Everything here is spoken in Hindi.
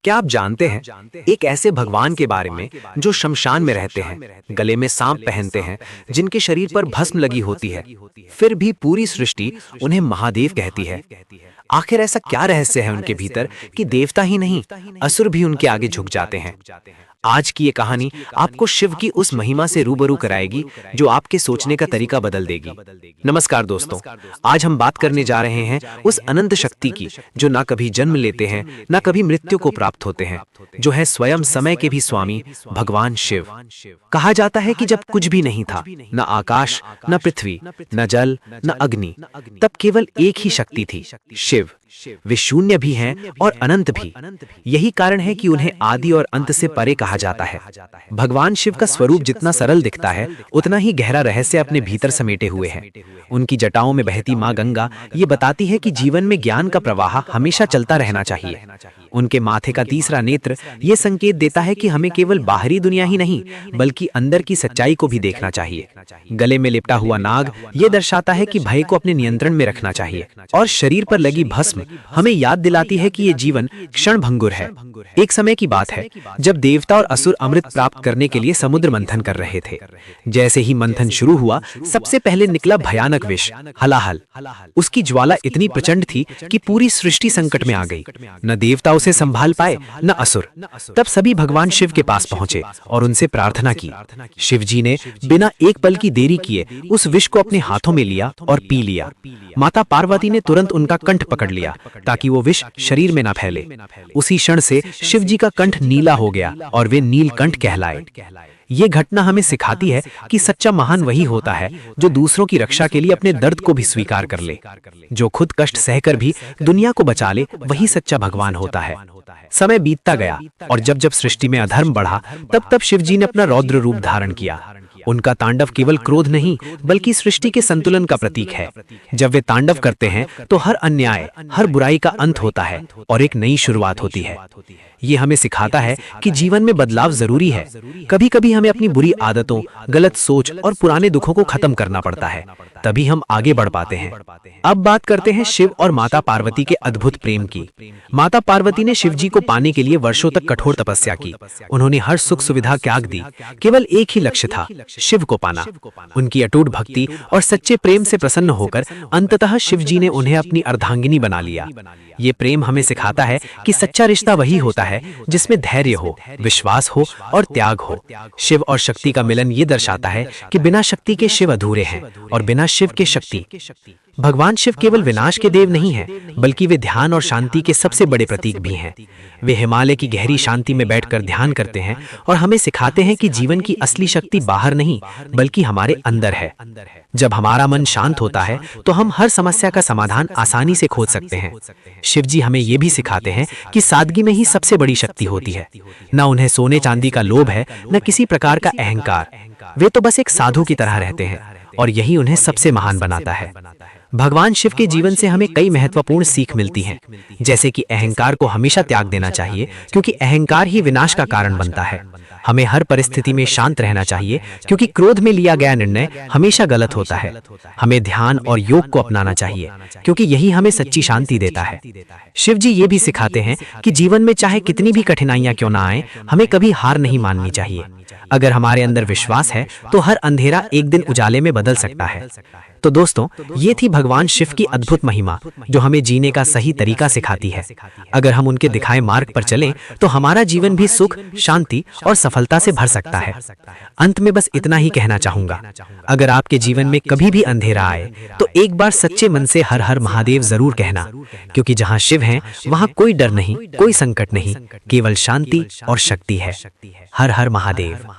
क्या आप जानते हैं एक ऐसे भगवान के बारे में जो शमशान में रहते हैं, गले में सांप पहनते हैं, जिनके शरीर पर भस्म लगी होती है, फिर भी पूरी सृष्टि उन्हें महादेव कहती है। आखिर ऐसा क्या रहस्य है उनके भीतर कि देवता ही नहीं, असुर भी उनके आगे झुक जाते हैं। आज की ये कहानी आपको शिव की उस महिमा से रूबरू कराएगी जो आपके सोचने का तरीका बदल देगी। नमस्कार दोस्तों, आज हम बात करने जा रहे हैं उस अनंत शक्ति की जो ना कभी जन्म लेते हैं, ना कभी मृत्यु को प्राप्त होते हैं, जो है स्वयं समय के भी स्वामी भगवान शिव। कहा जाता है कि जब कुछ भी नहीं था, न आकाश, न पृथ्वी, न जल, न अग्नि, तब केवल एक ही शक्ति थी, शिव। वे शून्य भी हैं और अनंत भी। यही कारण है कि उन्हें आदि और अंत से परे कहा जाता है। भगवान शिव का स्वरूप जितना सरल दिखता है, उतना ही गहरा रहस्य अपने भीतर समेटे हुए है। उनकी जटाओं में बहती मां गंगा ये बताती है कि जीवन में ज्ञान का प्रवाह हमेशा चलता रहना चाहिए। उनके माथे का तीसरा नेत्र ये संकेत देता है कि हमें केवल बाहरी दुनिया ही नहीं, बल्कि अंदर की सच्चाई को भी देखना चाहिए। गले में लिपटा हुआ नाग ये दर्शाता है कि भय को अपने नियंत्रण में रखना चाहिए, और शरीर पर लगी भस्म हमें याद दिलाती है कि ये जीवन क्षणभंगुर है। एक समय की बात है जब देवता और असुर अमृत प्राप्त करने के लिए समुद्र मंथन कर रहे थे। जैसे ही मंथन शुरू हुआ, सबसे पहले निकला भयानक विष, हलाहल। उसकी ज्वाला इतनी प्रचंड थी कि पूरी सृष्टि संकट में आ गई। न देवता उसे संभाल पाए, न असुर। तब सभी भगवान शिव के पास पहुंचे और उनसे प्रार्थना की। शिव जी ने बिना एक पल की देरी किए उस विष को अपने हाथों में लिया और पी लिया। माता पार्वती ने तुरंत उनका कंठ पकड़ लिया ताकि वो विष शरीर में न फैले। उसी क्षण से शिव जी का कंठ नीला हो गया और वे नीलकंठ कहलाए। ये घटना हमें सिखाती है कि सच्चा महान वही होता है जो दूसरों की रक्षा के लिए अपने दर्द को भी स्वीकार कर ले। जो खुद कष्ट सहकर भी दुनिया को बचा ले, वही सच्चा भगवान होता है। समय बीतता गया और जब जब सृष्टि में अधर्म बढ़ा, तब तब शिव जी ने अपना रौद्र रूप धारण किया। उनका तांडव केवल क्रोध नहीं, बल्कि सृष्टि के संतुलन का प्रतीक है। जब वे तांडव करते हैं तो हर अन्याय, हर बुराई का अंत होता है और एक नई शुरुआत होती है। ये हमें सिखाता है कि जीवन में बदलाव जरूरी है। कभी कभी हमें अपनी बुरी आदतों, गलत सोच और पुराने दुखों को खत्म करना पड़ता है, तभी हम आगे बढ़ पाते हैं। अब बात करते हैं शिव और माता पार्वती के अद्भुत प्रेम की। माता पार्वती ने शिव जी को पाने के लिए वर्षों तक कठोर तपस्या की। उन्होंने हर सुख सुविधा त्याग दी। केवल एक ही लक्ष्य था, शिव को पाना। उनकी अटूट भक्ति और सच्चे प्रेम से प्रसन्न होकर अंततः शिव जी ने उन्हें अपनी अर्धांगिनी बना लिया। ये प्रेम हमें सिखाता है कि सच्चा रिश्ता वही होता है जिसमें धैर्य हो, विश्वास हो और त्याग हो। शिव और शक्ति का मिलन ये दर्शाता है कि बिना शक्ति के शिव अधूरे हैं और बिना शिव के शक्ति। भगवान शिव केवल विनाश के देव नहीं हैं, बल्कि वे ध्यान और शांति के सबसे बड़े प्रतीक भी हैं। वे हिमालय की गहरी शांति में बैठकर ध्यान करते हैं और हमें सिखाते हैं कि जीवन की असली शक्ति बाहर नहीं, बल्कि हमारे अंदर है। जब हमारा मन शांत होता है तो हम हर समस्या का समाधान आसानी से खोज सकते हैं। शिव जी हमें ये भी सिखाते हैं कि सादगी में ही सबसे बड़ी शक्ति होती है। न उन्हें सोने चांदी का लोभ है, न किसी प्रकार का अहंकार। वे तो बस एक साधु की तरह रहते हैं और यही उन्हें सबसे महान बनाता है। भगवान शिव के जीवन से हमें कई महत्वपूर्ण सीख मिलती हैं, जैसे कि अहंकार को हमेशा त्याग देना चाहिए, क्योंकि अहंकार ही विनाश का कारण बनता है। हमें हर परिस्थिति में शांत रहना चाहिए, क्योंकि क्रोध में लिया गया निर्णय हमेशा गलत होता है। हमें ध्यान और योग को अपनाना चाहिए, क्योंकि यही हमें सच्ची शांति देता है। शिव जी ये भी सिखाते हैं कि जीवन में चाहे कितनी भी कठिनाइयां क्यों ना आए, हमें कभी हार नहीं माननी चाहिए। अगर हमारे अंदर विश्वास है तो हर अंधेरा एक दिन उजाले में बदल सकता है। तो दोस्तों, ये थी भगवान शिव की अद्भुत महिमा जो हमें जीने का सही तरीका सिखाती है। अगर हम उनके दिखाए मार्ग पर चलें तो हमारा जीवन भी सुख, शांति और सफलता से भर सकता है। अंत में बस इतना ही कहना चाहूंगा, अगर आपके जीवन में कभी भी अंधेरा आए तो एक बार सच्चे मन से हर हर महादेव जरूर कहना, क्योंकि जहां शिव हैं वहां कोई डर नहीं, कोई संकट नहीं, केवल शांति और शक्ति है। हर हर महादेव।